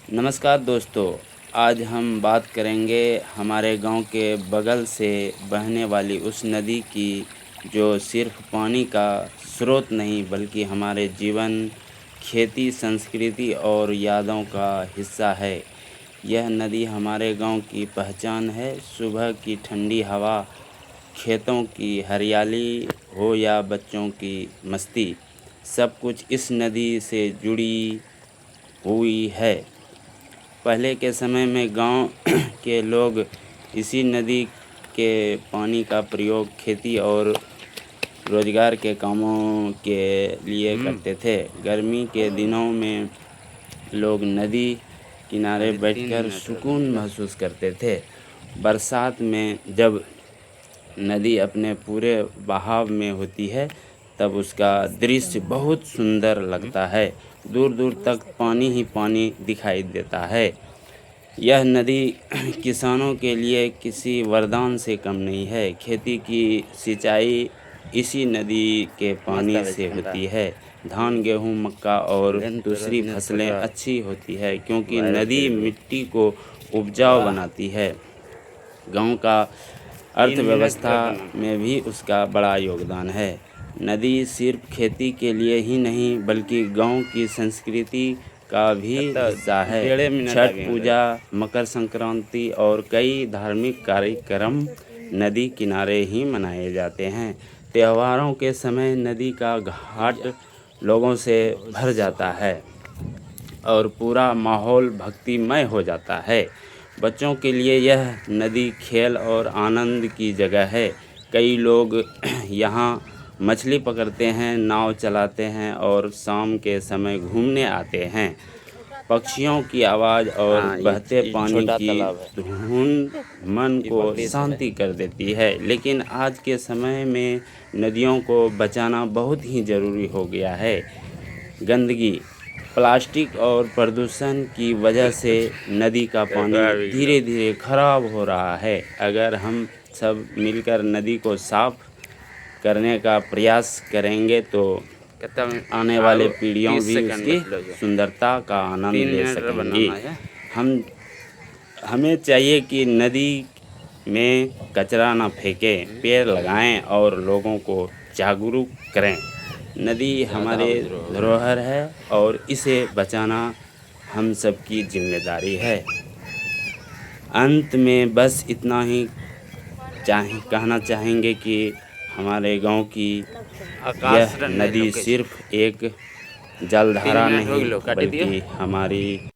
नमस्कार दोस्तों, आज हम बात करेंगे हमारे गांव के बगल से बहने वाली उस नदी की जो सिर्फ पानी का स्रोत नहीं बल्कि हमारे जीवन, खेती, संस्कृति और यादों का हिस्सा है। यह नदी हमारे गांव की पहचान है। सुबह की ठंडी हवा, खेतों की हरियाली हो या बच्चों की मस्ती, सब कुछ इस नदी से जुड़ी हुई है। पहले के समय में गांव के लोग इसी नदी के पानी का प्रयोग खेती और रोज़गार के कामों के लिए करते थे। गर्मी के दिनों में लोग नदी किनारे बैठकर सुकून महसूस करते थे। बरसात में जब नदी अपने पूरे बहाव में होती है तब उसका दृश्य बहुत सुंदर लगता है। दूर दूर तक पानी ही पानी दिखाई देता है। यह नदी किसानों के लिए किसी वरदान से कम नहीं है। खेती की सिंचाई इसी नदी के पानी से होती है। धान, गेहूँ, मक्का और दूसरी फसलें अच्छी होती है क्योंकि नदी मिट्टी को उपजाऊ बनाती है। गांव का अर्थव्यवस्था में भी उसका बड़ा योगदान है। नदी सिर्फ खेती के लिए ही नहीं बल्कि गांव की संस्कृति का भी हिस्सा है। छठ पूजा, मकर संक्रांति और कई धार्मिक कार्यक्रम नदी किनारे ही मनाए जाते हैं। त्योहारों के समय नदी का घाट लोगों से भर जाता है और पूरा माहौल भक्तिमय हो जाता है। बच्चों के लिए यह नदी खेल और आनंद की जगह है। कई लोग यहाँ मछली पकड़ते हैं, नाव चलाते हैं और शाम के समय घूमने आते हैं। पक्षियों की आवाज़ और बहते पानी की धुन मन को शांति कर देती है। लेकिन आज के समय में नदियों को बचाना बहुत ही ज़रूरी हो गया है। गंदगी, प्लास्टिक और प्रदूषण की वजह से नदी का पानी धीरे धीरे खराब हो रहा है। अगर हम सब मिलकर नदी को साफ करने का प्रयास करेंगे तो आने वाले पीढ़ियों भी उसकी सुंदरता का आनंद ले सकेंगी। हमें चाहिए कि नदी में कचरा ना फेंकें, पेड़ लगाएं और लोगों को जागरूक करें। नदी हमारे धरोहर है और इसे बचाना हम सबकी जिम्मेदारी है। अंत में बस इतना ही कहना चाहेंगे कि हमारे गांव की यह नदी सिर्फ एक जलधारा नहीं बल्कि हमारी